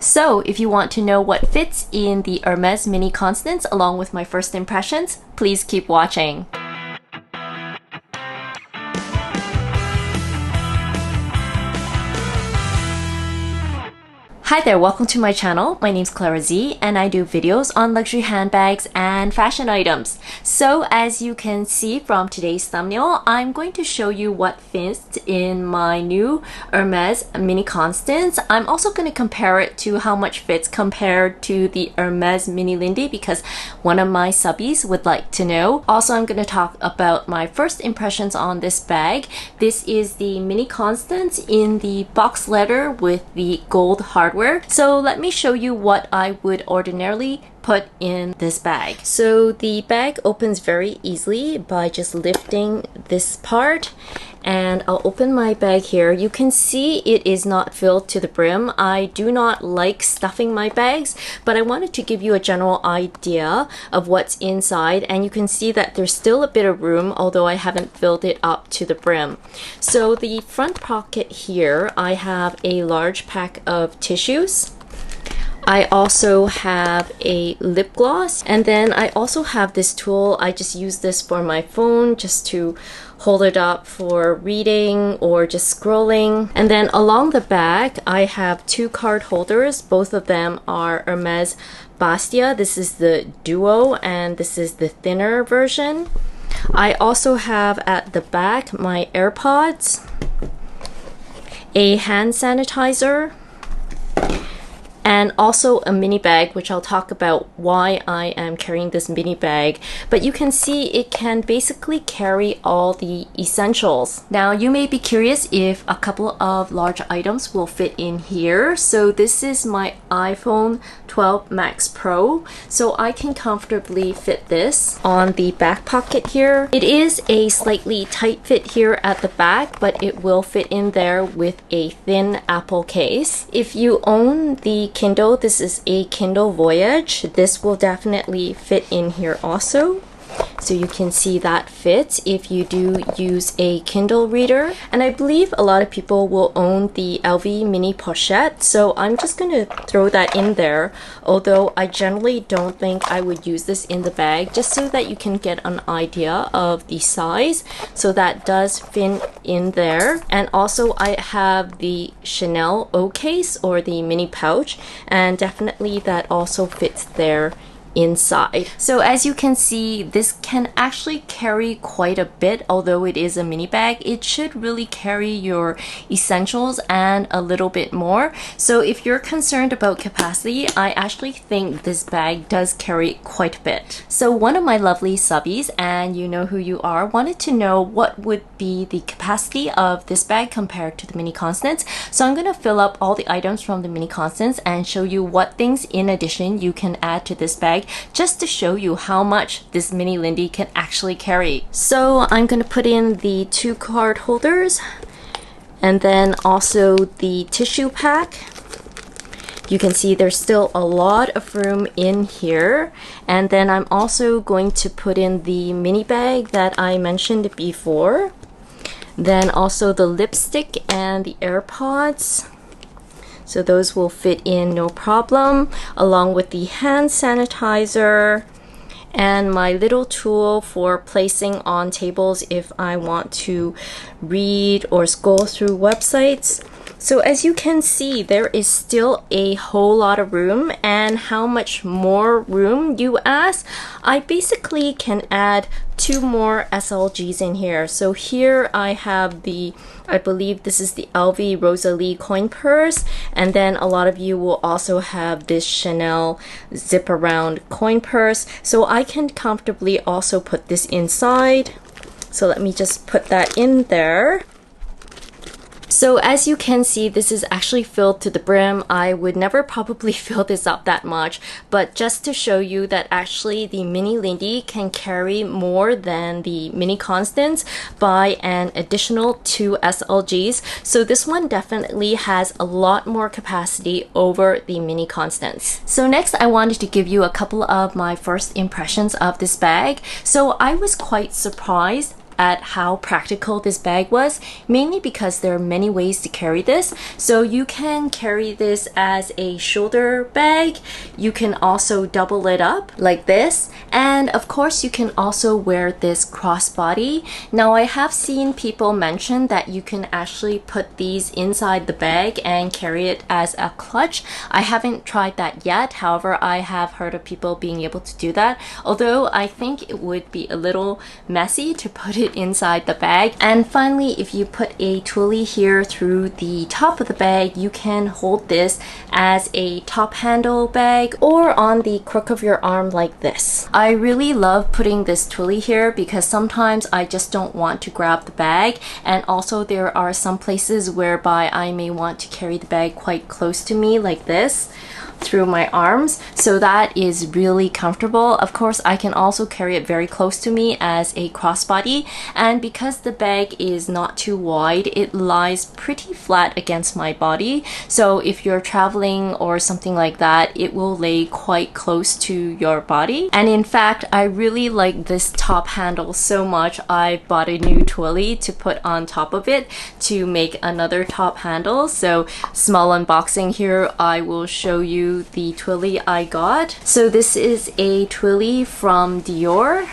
So if you want to know what fits in the Hermes Mini Constance along with my first impressions, please keep watching. Hi there, welcome to my channel. My name's Clara Z and I do videos on luxury handbags and fashion items. So as you can see from today's thumbnail, I'm going to show you what fits in my new Hermes Mini Constance. I'm also going to compare it to how much fits compared to the Hermes Mini Lindy because one of my subbies would like to know. Also, I'm going to talk about my first impressions on this bag. This is the Mini Constance in the box leather with the gold hardware. So let me show you what I would ordinarily put in this bag. So the bag opens very easily by just lifting this part, and I'll open my bag here. You can see it is not filled to the brim. I do not like stuffing my bags, but I wanted to give you a general idea of what's inside, and you can see that there's still a bit of room, although I haven't filled it up to the brim. So the front pocket here, I have a large pack of tissues. I also have a lip gloss, and then I also have this tool. I just use this for my phone just to hold it up for reading or just scrolling. And then along the back, I have two card holders. Both of them are Hermes Bastia. This is the Duo and this is the thinner version. I also have at the back my AirPods, a hand sanitizer, and also a mini bag, which I'll talk about why I am carrying this mini bag. But you can see it can basically carry all the essentials. Now you may be curious if a couple of large items will fit in here. So this is my iPhone 12 Max Pro. So I can comfortably fit this on the back pocket here. It is a slightly tight fit here at the back, but it will fit in there with a thin Apple case. If you own the Kindle, this is a Kindle Voyage. This will definitely fit in here also. So you can see that fits if you do use a Kindle reader. And I believe a lot of people will own the LV mini pochette. So I'm just going to throw that in there. Although I generally don't think I would use this in the bag, just so that you can get an idea of the size. So that does fit in there. And also I have the Chanel O case or the mini pouch. And definitely that also fits there inside. So as you can see, this can actually carry quite a bit. Although it is a mini bag, it should really carry your essentials and a little bit more. So if you're concerned about capacity, I actually think this bag does carry quite a bit. So one of my lovely subbies, and you know who you are, wanted to know what would be the capacity of this bag compared to the Mini Constance. So I'm going to fill up all the items from the Mini Constance and show you what things in addition you can add to this bag, just to show you how much this Mini Lindy can actually carry. So I'm going to put in the two card holders and then also the tissue pack. You can see there's still a lot of room in here. And then I'm also going to put in the mini bag that I mentioned before. Then also the lipstick and the AirPods. So those will fit in no problem, along with the hand sanitizer and my little tool for placing on tables if I want to read or scroll through websites. So as you can see, there is still a whole lot of room. And how much more room, you ask? I basically can add two more SLGs in here. So here I have the, I believe this is the LV Rosalie coin purse, and then a lot of you will also have this Chanel zip around coin purse. So I can comfortably also put this inside. So let me just put that in there. So as you can see, this is actually filled to the brim. I would never probably fill this up that much, but just to show you that actually the Mini Lindy can carry more than the Mini Constance by an additional 2 SLGs. So this one definitely has a lot more capacity over the Mini Constance. So next I wanted to give you a couple of my first impressions of this bag. So I was quite surprised at how practical this bag was, mainly because there are many ways to carry this. So you can carry this as a shoulder bag. You can also double it up like this. And of course, you can also wear this crossbody. Now, I have seen people mention that you can actually put these inside the bag and carry it as a clutch. I haven't tried that yet. However, I have heard of people being able to do that, although I think it would be a little messy to put it inside the bag. And finally, if you put a Twilly here through the top of the bag, you can hold this as a top handle bag or on the crook of your arm like this. I really love putting this Twilly here because sometimes I just don't want to grab the bag, and also there are some places whereby I may want to carry the bag quite close to me like this through my arms, so that is really comfortable. Of course, I can also carry it very close to me as a crossbody, and because the bag is not too wide, it lies pretty flat against my body. So if you're traveling or something like that, it will lay quite close to your body. And in fact, I really like this top handle so much, I bought a new Twilly to put on top of it to make another top handle. So small unboxing here, I will show you the Twilly I got. So this is a Twilly from Dior.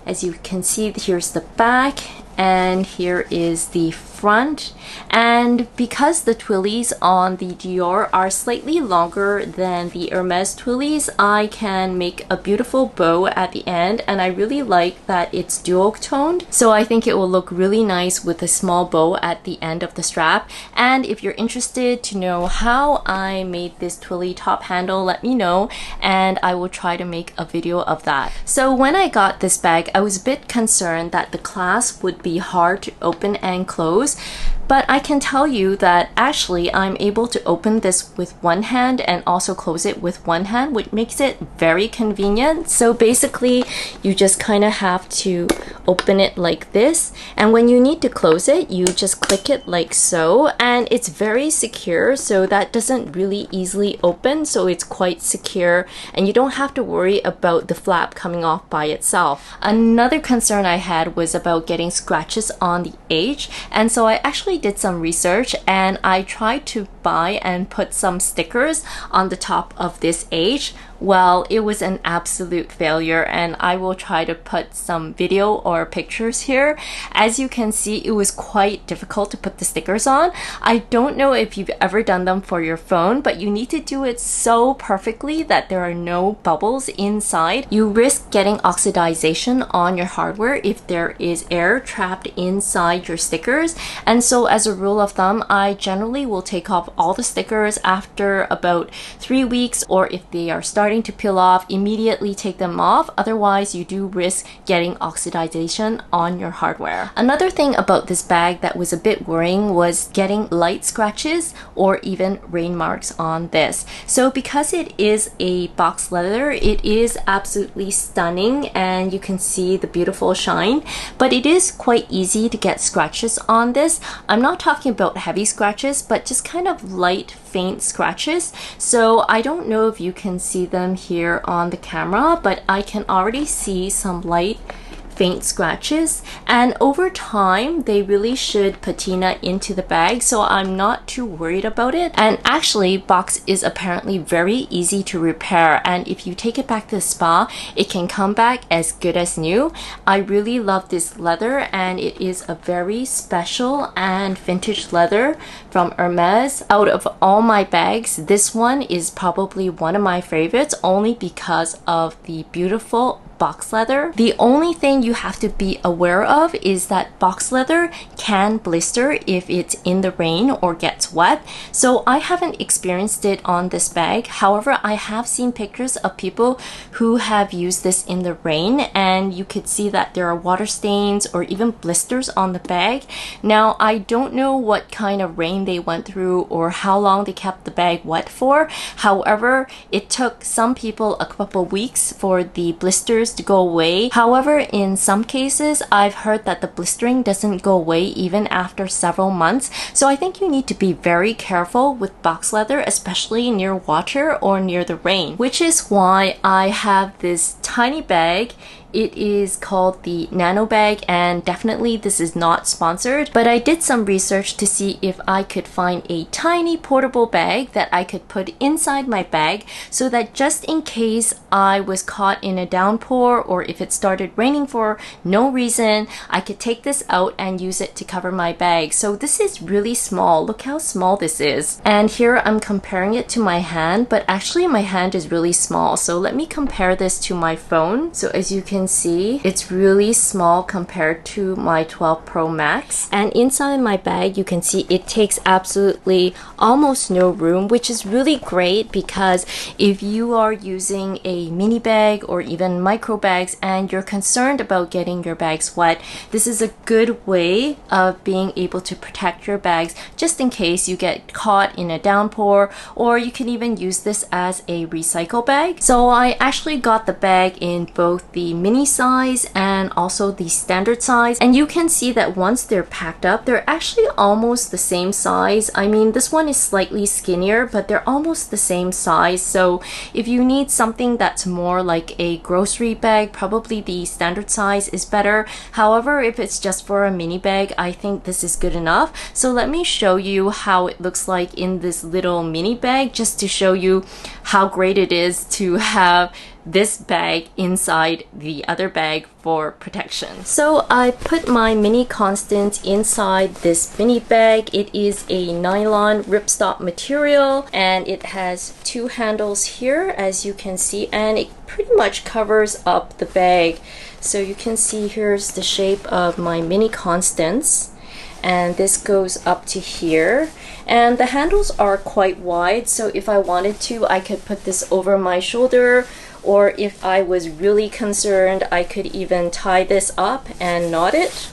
As you can see, here's the back and here is the front. And because the Twillys on the Dior are slightly longer than the Hermes Twillys, I can make a beautiful bow at the end, and I really like that it's dual toned, so I think it will look really nice with a small bow at the end of the strap. And if you're interested to know how I made this Twilly top handle, let me know and I will try to make a video of that. So when I got this bag, I was a bit concerned that the clasp would be hard to open and close. But I can tell you that actually I'm able to open this with one hand and also close it with one hand, which makes it very convenient. So basically, you just kind of have to open it like this. And when you need to close it, you just click it like so. And it's very secure, so that doesn't really easily open. So it's quite secure and you don't have to worry about the flap coming off by itself. Another concern I had was about getting scratches on the edge. And so I actually did some research and I tried to buy and put some stickers on the top of this edge. Well, it was an absolute failure, and I will try to put some video or pictures here. As you can see, it was quite difficult to put the stickers on. I don't know if you've ever done them for your phone, but you need to do it so perfectly that there are no bubbles inside. You risk getting oxidization on your hardware if there is air trapped inside your stickers. And so as a rule of thumb, I generally will take off all the stickers after about 3 weeks, or if they are starting to peel off, immediately take them off. Otherwise, you do risk getting oxidization on your hardware. Another thing about this bag that was a bit worrying was getting light scratches or even rain marks on this. So because it is a box leather, it is absolutely stunning and you can see the beautiful shine, but it is quite easy to get scratches on this. I'm not talking about heavy scratches, but just kind of light, faint scratches. So I don't know if you can see them here on the camera, but I can already see some light faint scratches, and over time they really should patina into the bag, so I'm not too worried about it. And actually, box is apparently very easy to repair, and if you take it back to the spa, it can come back as good as new. I really love this leather, and it is a very special and vintage leather from Hermes. Out of all my bags, this one is probably one of my favorites, only because of the beautiful box leather. The only thing you have to be aware of is that box leather can blister if it's in the rain or gets wet. So I haven't experienced it on this bag. However, I have seen pictures of people who have used this in the rain, and you could see that there are water stains or even blisters on the bag. Now, I don't know what kind of rain they went through or how long they kept the bag wet for. However, it took some people a couple weeks for the blisters to go away. However, in some cases, I've heard that the blistering doesn't go away even after several months. So I think you need to be very careful with box leather, especially near water or near the rain, which is why I have this tiny bag It is called the Nano Bag, and definitely this is not sponsored, but I did some research to see if I could find a tiny portable bag that I could put inside my bag so that just in case I was caught in a downpour or if it started raining for no reason, I could take this out and use it to cover my bag. So this is really small. Look how small this is. And here I'm comparing it to my hand, but actually my hand is really small. So let me compare this to my phone. So as you can see, it's really small compared to my 12 Pro Max. And inside my bag, you can see it takes absolutely almost no room, which is really great because if you are using a mini bag or even micro bags and you're concerned about getting your bags wet, this is a good way of being able to protect your bags just in case you get caught in a downpour, or you can even use this as a recycle bag. So I actually got the bag in both the mini size and also the standard size, and you can see that once they're packed up, they're actually almost the same size. I mean, this one is slightly skinnier, but they're almost the same size. So if you need something that's more like a grocery bag, probably the standard size is better. However, if it's just for a mini bag, I think this is good enough. So let me show you how it looks like in this little mini bag, just to show you how great it is to have this bag inside the other bag for protection. So I put my mini Constance inside this mini bag. It is a nylon ripstop material and it has two handles here, as you can see, and it pretty much covers up the bag. So you can see here's the shape of my mini Constance, and this goes up to here, and the handles are quite wide, so if I wanted to, I could put this over my shoulder, or if I was really concerned, I could even tie this up and knot it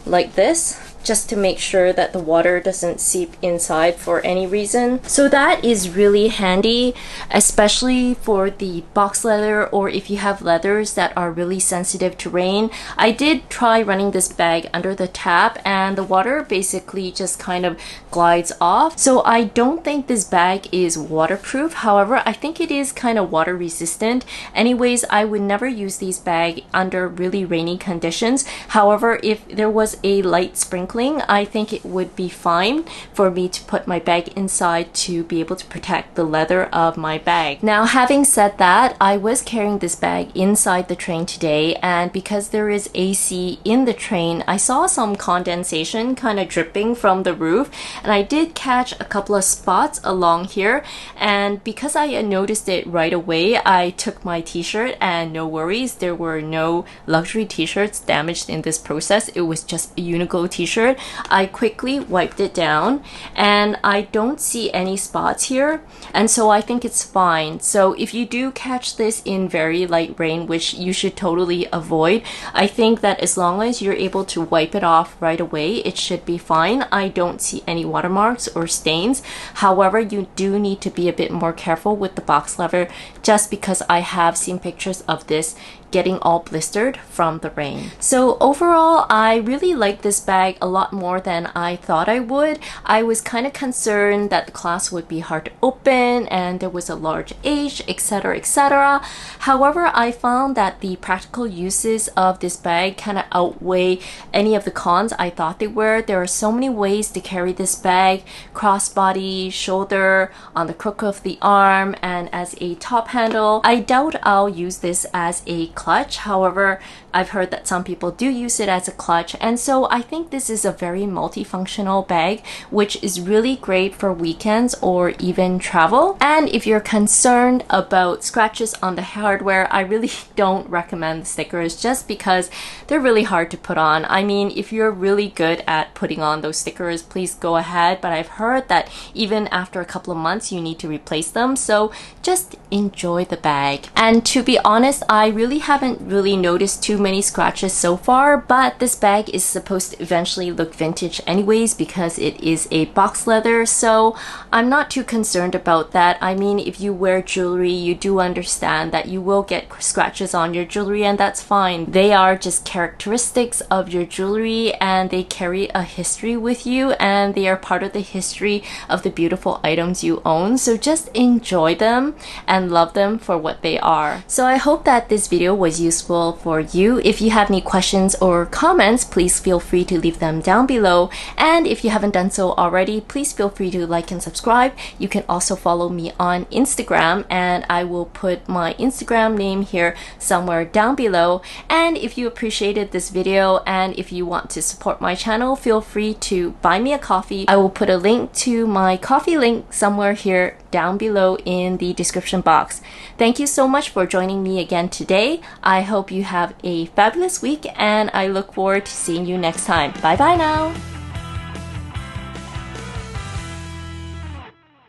like this, just to make sure that the water doesn't seep inside for any reason. So that is really handy, especially for the box leather, or if you have leathers that are really sensitive to rain. I did try running this bag under the tap and the water basically just kind of glides off. So I don't think this bag is waterproof. However, I think it is kind of water resistant. Anyways, I would never use these bags under really rainy conditions. However, if there was a light sprinkling, I think it would be fine for me to put my bag inside to be able to protect the leather of my bag. Now, having said that, I was carrying this bag inside the train today, and because there is AC in the train, I saw some condensation kind of dripping from the roof, and I did catch a couple of spots along here, and because I noticed it right away, I took my t-shirt, and no worries, there were no luxury t-shirts damaged in this process. It was just a Uniqlo t-shirt. I quickly wiped it down and I don't see any spots here, and so I think it's fine. So if you do catch this in very light rain, which you should totally avoid, I think that as long as you're able to wipe it off right away, it should be fine. I don't see any watermarks or stains. However, you do need to be a bit more careful with the box leather, just because I have seen pictures of this getting all blistered from the rain. So overall, I really like this bag a lot more than I thought I would. I was kind of concerned that the clasp would be hard to open and there was a large H, etc, etc. However, I found that the practical uses of this bag kind of outweigh any of the cons I thought they were. There are so many ways to carry this bag: crossbody, shoulder, on the crook of the arm, and as a top handle. I doubt I'll use this as a clutch. However, I've heard that some people do use it as a clutch, and so I think this is a very multifunctional bag, which is really great for weekends or even travel. And if you're concerned about scratches on the hardware, I really don't recommend the stickers, just because they're really hard to put on. I mean, if you're really good at putting on those stickers, please go ahead, but I've heard that even after a couple of months you need to replace them, so just enjoy the bag. And to be honest, I really haven't really noticed too many scratches so far, but this bag is supposed to eventually look vintage anyways because it is a box leather, so I'm not too concerned about that. I mean, if you wear jewelry, you do understand that you will get scratches on your jewelry, and that's fine. They are just characteristics of your jewelry, and they carry a history with you, and they are part of the history of the beautiful items you own, so just enjoy them and love them for what they are. So I hope that this video was useful for you. If you have any questions or comments, please feel free to leave them down below. And if you haven't done so already, please feel free to like and subscribe. You can also follow me on Instagram, and I will put my Instagram name here somewhere down below. And if you appreciated this video and if you want to support my channel, feel free to buy me a coffee. I will put a link to my coffee link somewhere here down below in the description box. Thank you so much for joining me again today. I hope you have a fabulous week, and I look forward to seeing you next time. Bye bye now.